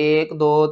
1 2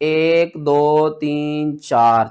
1 2 3 4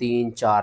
3 4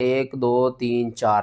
1 2 3 4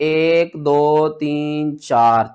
1 2 3 4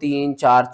3 4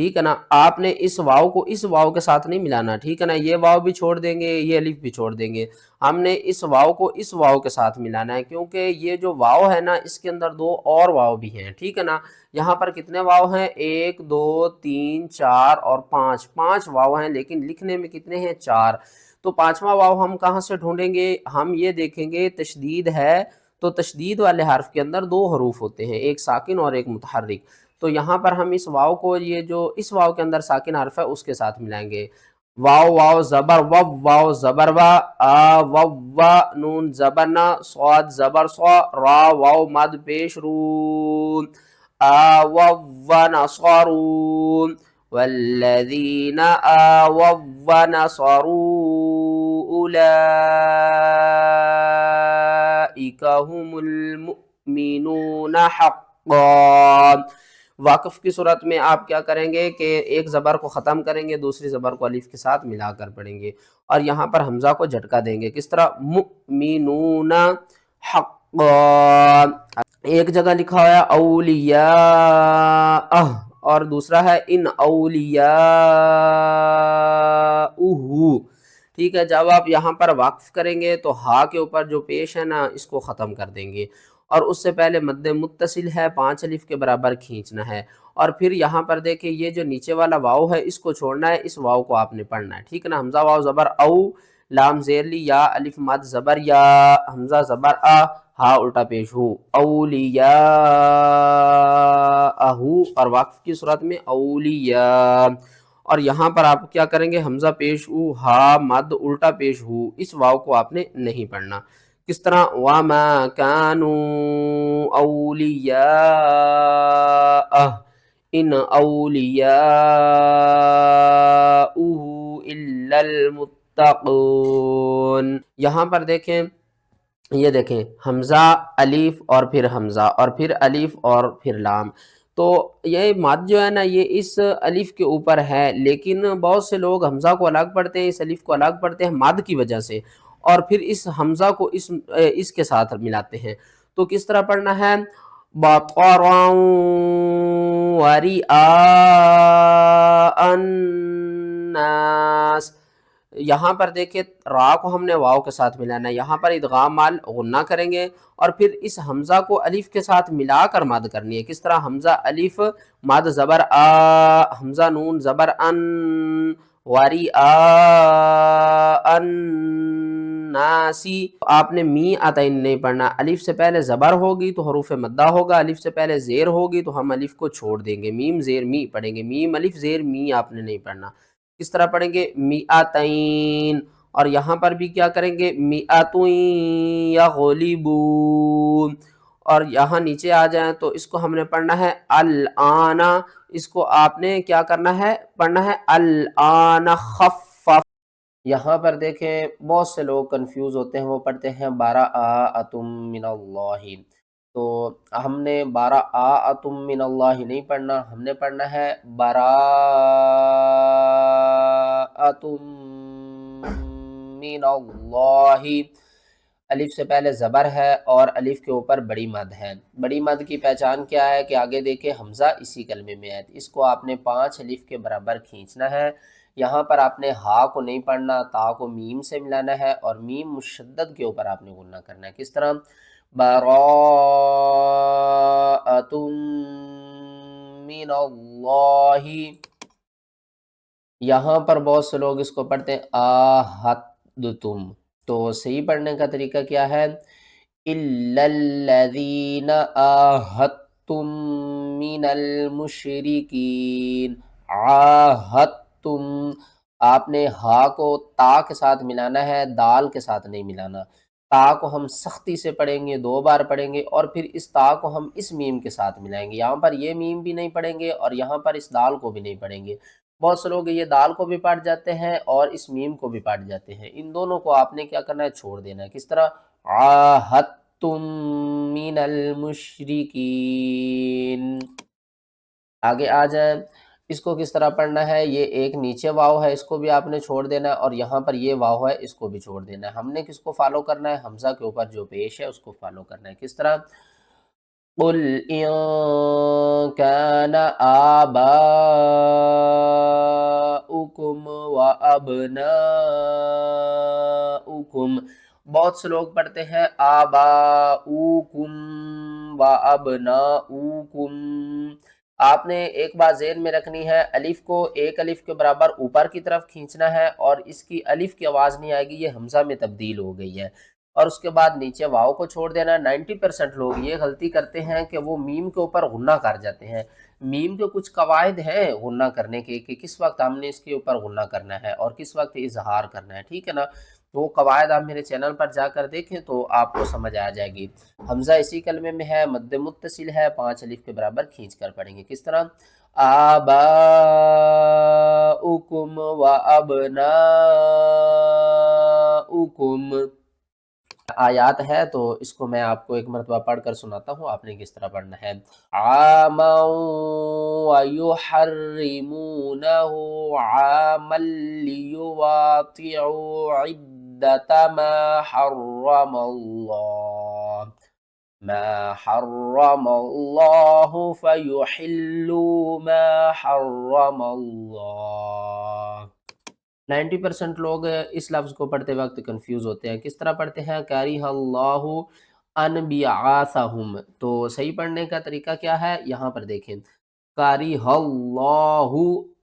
ٹھیک ہے نا، آپ نے اس واو کو اس واو کے ساتھ نہیں ملانا، ٹھیک ہے نا، یہ واو بھی چھوڑ دیں گے، یہ الف بھی چھوڑ دیں گے، ہم نے اس واو کو اس واو کے ساتھ ملانا ہے، کیونکہ یہ جو واو ہے نا اس کے اندر دو اور واو بھی ہیں، ٹھیک ہے نا۔ یہاں پر کتنے واو ہیں؟ 1 2 3 4 اور 5، 5 واو ہیں، لیکن لکھنے میں کتنے ہیں؟ 4۔ تو پانچواں واو ہم کہاں سے ڈھونڈیں گے؟ ہم یہ دیکھیں گے تشدید ہے تو تشدید والے حرف کے اندر دو حروف ہوتے ہیں، ایک ساکن اور ایک متحرک، تو یہاں پر ہم اس واو کو یہ جو اس واو کے اندر ساکن حرف ہے اس کے ساتھ ملائیں گے۔ واو واو زبر و، واو زبر و، آ و و، نون زبر نا، صاد زبر صا، را واو مد پیش رون، آ و و نصرون، والذین آووا ونصروا اولئک هم المؤمنون حقا۔ واقف کی صورت میں آپ کیا کریں گے کہ ایک زبر کو ختم کریں گے، دوسری زبر کو الف کے ساتھ ملا کر پڑھیں گے، اور یہاں پر حمزہ کو جھٹکا دیں گے، کس طرح؟ مؤمنون حقا۔ ایک جگہ لکھا ہوا ہے اولیاء، اور دوسرا ہے ان اولیاء، ٹھیک ہے۔ جب آپ یہاں پر وقف کریں گے تو ہا کے اوپر جو پیش ہے نا اس کو ختم کر دیں گے، اور اس سے پہلے مد متصل ہے 5 الف کے برابر کھینچنا ہے، اور پھر یہاں پر دیکھیں یہ جو نیچے والا واو ہے اس کو چھوڑنا ہے، اس واو کو آپ نے پڑھنا ہے، ٹھیک ہے نا۔ حمزہ واو زبر او، لام زیر لی یا، الف مد زبر یا، حمزہ زبر آ، ہا الٹا پیش ہو، اولیاءہو، اور وقف کی صورت میں اولیاء، اور یہاں پر آپ کیا کریں گے؟ حمزہ پیش ہو، ہا مد الٹا پیش ہو، اس واو کو آپ نے نہیں پڑھنا، کس طرح؟ وَمَا كَانُوا أَوْلِيَاءَهُ إِنْ أَوْلِيَاؤُهُ إِلَّا الْمُتَّقُونَ۔ یہاں پر دیکھیں، یہ دیکھیں حمزہ الف اور پھر حمزہ اور پھر الف اور پھر لام، تو یہ مد جو ہے نا یہ اس الف کے اوپر ہے، لیکن بہت سے لوگ حمزہ کو الگ پڑھتے ہیں، اس الف کو الگ پڑھتے ہیں مد کی وجہ سے، اور پھر اس حمزہ کو اس کے ساتھ ملاتے ہیں، تو کس طرح پڑھنا ہے؟ بَقَرًا وَرِئَاءَ النَّاسِ۔ یہاں پر دیکھیں را کو ہم نے واو کے ساتھ ملانا ہے، یہاں پر ادغام مال غنہ کریں گے، اور پھر اس حمزہ کو الف کے ساتھ ملا کر مد کرنی ہے، کس طرح؟ حمزہ الف مد زبر آ، حمزہ نون زبر ان، واری الناسی، آپ نے می آتین نہیں پڑھنا، الف سے پہلے زبر ہوگی تو حروف مدہ ہوگا، الف سے پہلے زیر ہوگی تو ہم الف کو چھوڑ دیں گے، میم زیر می پڑھیں گے، میم الف زیر می آپ نے نہیں پڑھنا، کس طرح پڑھیں گے؟ میاتین، اور یہاں پر بھی کیا کریں گے؟ میاتین یغلبون، اور یہااں نیچے آ جائیں تو اس کو ہم نے پڑھنا ہے الآن، اس کو آپ نے کیا کرنا ہے؟ پڑھنا ہے الآن خفف۔ یہاں پر دیکھیں بہت سے لوگ کنفیوز ہوتے ہیں، وہ پڑھتے ہیں براءۃ من اللہ، تو ہم نے براءۃ من اللہ نہیں پڑھنا، ہم نے پڑھنا ہے براءۃ من اللہ، الف سے پہلے زبر ہے اور الف کے اوپر بڑی مد ہے۔ بڑی مد کی پہچان کیا ہے کہ آگے دیکھیں حمزہ اسی کلمے میں ہے، اس کو آپ نے 5 الف کے برابر کھینچنا ہے، یہاں پر آپ نے ہا کو نہیں پڑھنا، تا کو میم سے ملانا ہے، اور میم مشدد کے اوپر آپ نے غنہ کرنا ہے، کس طرح؟ براءۃ من اللہ، یہاں پر بہت سے لوگ اس کو پڑھتے ہیں آہدتم، تو صحیح پڑھنے کا طریقہ کیا ہے؟ اِلَّا الَّذِينَ آہدتم من المشرکین، عاہدتم، آپ نے ہا کو تا کے ساتھ ملانا ہے، دال کے ساتھ نہیں ملانا، تا کو ہم سختی سے پڑھیں گے، 2 بار پڑھیں گے، اور پھر اس تا کو ہم اس میم کے ساتھ ملائیں گے، یہاں پر یہ میم بھی نہیں پڑھیں گے اور یہاں پر اس دال کو بھی نہیں پڑھیں گے، بہت سے لوگ یہ دال کو بھی پڑھ جاتے ہیں اور اس میم کو بھی پڑھ جاتے ہیں، ان دونوں کو آپ نے کیا کرنا ہے؟ چھوڑ دینا ہے، کس طرح؟ عاہدتم من المشرکین۔ آگے آ جائیں، اس کو کس طرح پڑھنا ہے؟ یہ ایک نیچے واو ہے، اس کو بھی آپ نے چھوڑ دینا ہے، اور یہاں پر یہ واو ہے اس کو بھی چھوڑ دینا ہے، ہم نے کس کو فالو کرنا ہے؟ حمزہ کے اوپر جو پیش ہے اس کو فالو کرنا ہے، کس طرح؟ قل ان كان آباؤكم وابناؤكم، بہت سے لوگ پڑھتے ہیں آباؤکم وابناؤکم۔ آپ نے ایک بات ذہن میں رکھنی ہے، الف کو ایک الف کے برابر اوپر کی طرف کھینچنا ہے اور اس کی الف کی آواز نہیں آئے گی، یہ حمزہ میں تبدیل ہو گئی ہے، اور اس کے بعد نیچے واؤ کو چھوڑ دینا۔ 90% لوگ یہ غلطی کرتے ہیں کہ وہ میم کے اوپر غنہ کر جاتے ہیں۔ میم کے کچھ قواعد ہیں غنہ کرنے کے کہ کس وقت ہم نے اس کے اوپر غنہ کرنا ہے اور کس وقت اظہار کرنا ہے، ٹھیک ہے نا؟ وہ قواعد آپ میرے چینل پر جا کر دیکھیں تو آپ کو سمجھ آ جائے گی۔ حمزہ اسی کلمے میں ہے، مد متصل ہے، 5 الف کے برابر کھینچ کر پڑھیں گے۔ کس طرح؟ آباؤکم و ابناؤکم۔ آیات ہے تو اس کو میں آپ کو ایک مرتبہ پڑھ کر سناتا ہوں، آپ نے کس طرح پڑھنا ہے۔ عاما ویحرمونہ عاما لیواطعوا عدت ما حرم اللہ فیحلوا ما حرم اللہ۔ 90% لوگ اس لفظ کو پڑھتے وقت کنفیوز ہوتے ہیں۔ کس طرح پڑھتے ہیں؟ کریہ اللہ ان بیعاثہم، تو صحیح پڑھنے کا طریقہ کیا ہے؟ یہاں پر دیکھیں، کریہ اللہ،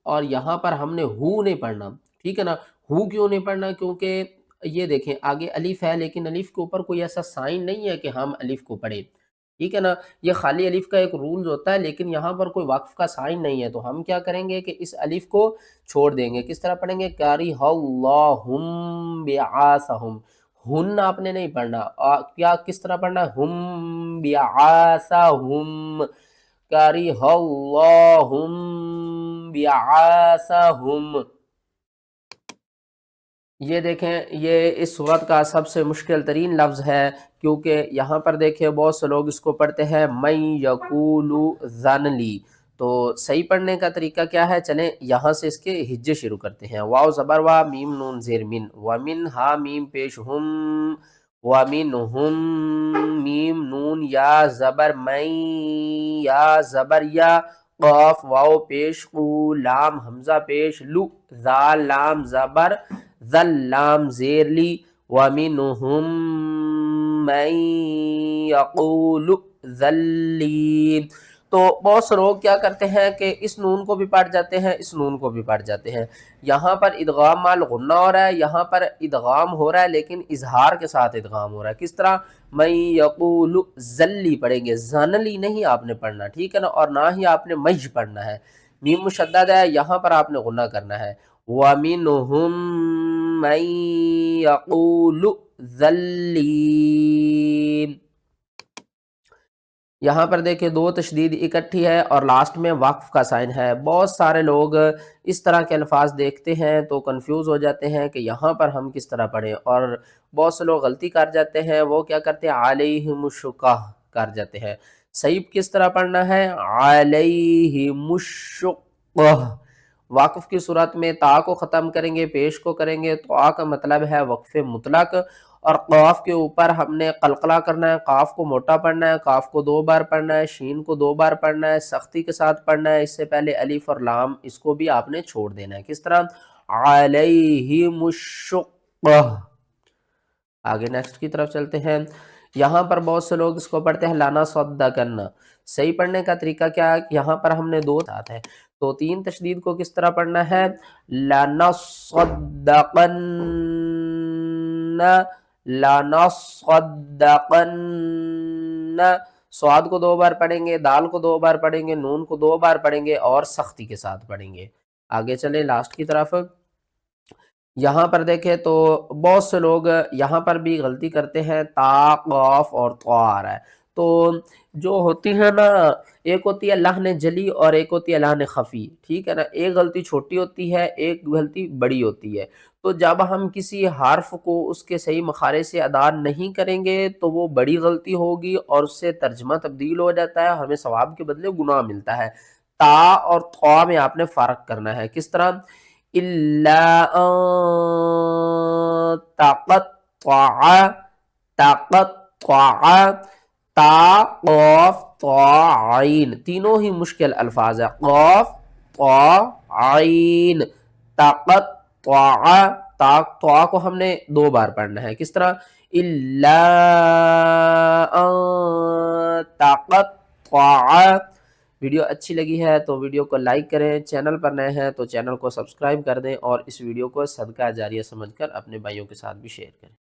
اور یہاں پر ہم نے ہو نہیں پڑھنا، ٹھیک ہے نا؟ ہو کیوں نہیں پڑھنا؟ کیونکہ یہ دیکھیں آگے الف ہے لیکن الف کے اوپر کوئی ایسا سائن نہیں ہے کہ ہم الف کو پڑھیں، ٹھیک ہے نا؟ یہ خالی الف کا ایک رولز ہوتا ہے لیکن یہاں پر کوئی وقف کا سائن نہیں ہے، تو ہم کیا کریں گے کہ اس الف کو چھوڑ دیں گے۔ کس طرح پڑھیں گے؟ کریہ اللہم بعاثہم، ہن آپ نے نہیں پڑھنا، کیا کس طرح پڑھنا ہے؟ ہم بعاثہم، کریہ اللہم بعاثہم۔ یہ دیکھیں یہ اس صورت کا سب سے مشکل ترین لفظ ہے، کیونکہ یہاں پر دیکھیں بہت سے لوگ اس کو پڑھتے ہیں من یقول ذنلی، تو صحیح پڑھنے کا طریقہ کیا ہے؟ چلیں یہاں سے اس کے ہجے شروع کرتے ہیں۔ واو زبر وا، میم نون زیر من، ومن ہا میم پیش ہم، ومن ہم میم نون یا زبر من، یا زبر یا، قاف واو پیش قو، لام حمزہ پیش لو، ذال لام زبر ذل لام زیر لی، وَمِنْهُمْ مَنْ يَقُولُ ذَلِّي۔ تو بہت سے لوگ کیا کرتے ہیں کہ اس نون کو بھی پڑھ جاتے ہیں، اس نون کو بھی پڑھ جاتے ہیں۔ یہاں پر ادغام مال غنہ ہو رہا ہے، یہاں پر ادغام ہو رہا ہے لیکن اظہار کے ساتھ ادغام ہو رہا ہے۔ کس طرح؟ مَنْ يَقُولُ ذَلِّي پڑھیں گے، زَنَلِي نہیں آپ نے پڑھنا، ٹھیک ہے نا؟ اور نہ ہی آپ نے مَجْ پڑھنا ہے، میم مشدد ہے، یہاں پر آپ نے غنہ کرنا ہے۔ وَمِنْهُمْ مَنْ يَقُولُ ذَلِّي۔ یہاں پر دیکھیں دو تشدید اکٹھی ہے اور لاسٹ میں وقف کا سائن ہے۔ بہت سارے لوگ اس طرح کے الفاظ دیکھتے ہیں تو کنفیوز ہو جاتے ہیں کہ یہاں پر ہم کس طرح پڑھیں، اور بہت سے لوگ غلطی کر جاتے ہیں، وہ کیا کرتے ہیں؟ علیہم الشقہ کر جاتے ہیں۔ صحیح کس طرح پڑھنا ہے؟ علیہم الشقہ۔ وقف کی صورت میں تا کو ختم کریں گے، پیش کو کریں گے، تو آ کا مطلب ہے وقف مطلق، اور قاف کے اوپر ہم نے قلقلہ کرنا ہے، قاف کو موٹا پڑھنا ہے، قاف کو 2 بار پڑھنا ہے، شین کو 2 بار پڑھنا ہے، سختی کے ساتھ پڑھنا ہے، اس سے پہلے الف اور لام اس کو بھی آپ نے چھوڑ دینا ہے۔ کس طرح؟ علیہم الشقہ۔ آگے نیکسٹ کی طرف چلتے ہیں۔ یہاں پر بہت سے لوگ اس کو پڑھتے ہیں لانا صدقن، صحیح پڑھنے کا طریقہ کیا ہے؟ یہاں پر ہم نے 2 ساتھ ہے، تو 3 تشدید کو کس طرح پڑھنا ہے؟ لَنَصَّدَّقَنَّ، لَنَصَّدَّقَنَّ، سواد کو 2 بار پڑھیں گے، دال کو 2 بار پڑھیں گے، نون کو 2 بار پڑھیں گے اور سختی کے ساتھ پڑھیں گے۔ آگے چلیں لاسٹ کی طرف۔ یہاں پر دیکھیں تو بہت سے لوگ یہاں پر بھی غلطی کرتے ہیں، تا قاف اور طا آ رہا ہے، تو جو ہوتی ہے نا، ایک ہوتی ہے لحن جلی اور ایک ہوتی ہے لحن خفی، ٹھیک ہے نا؟ ایک غلطی چھوٹی ہوتی ہے، ایک غلطی بڑی ہوتی ہے، تو جب ہم کسی حرف کو اس کے صحیح مخارج سے ادا نہیں کریں گے تو وہ بڑی غلطی ہوگی اور اس سے ترجمہ تبدیل ہو جاتا ہے، ہمیں ثواب کے بدلے گناہ ملتا ہے۔ تا اور طا میں آپ نے فرق کرنا ہے۔ کس طرح؟ إِلَّا أَن تَقَطَّعَ، تَقَطَّعَ، تا قاف طا عین، تینوں ہی مشکل الفاظ ہے، قاف طا عین، تقطع، تا کو ہم نے 2 بار پڑھنا ہے، کس طرح الا ان تقطع۔ ویڈیو اچھی لگی ہے تو ویڈیو کو لائک کریں، چینل پر نئے ہیں تو چینل کو سبسکرائب کر دیں، اور اس ویڈیو کو صدقہ جاریہ سمجھ کر اپنے بھائیوں کے ساتھ بھی شیئر کریں۔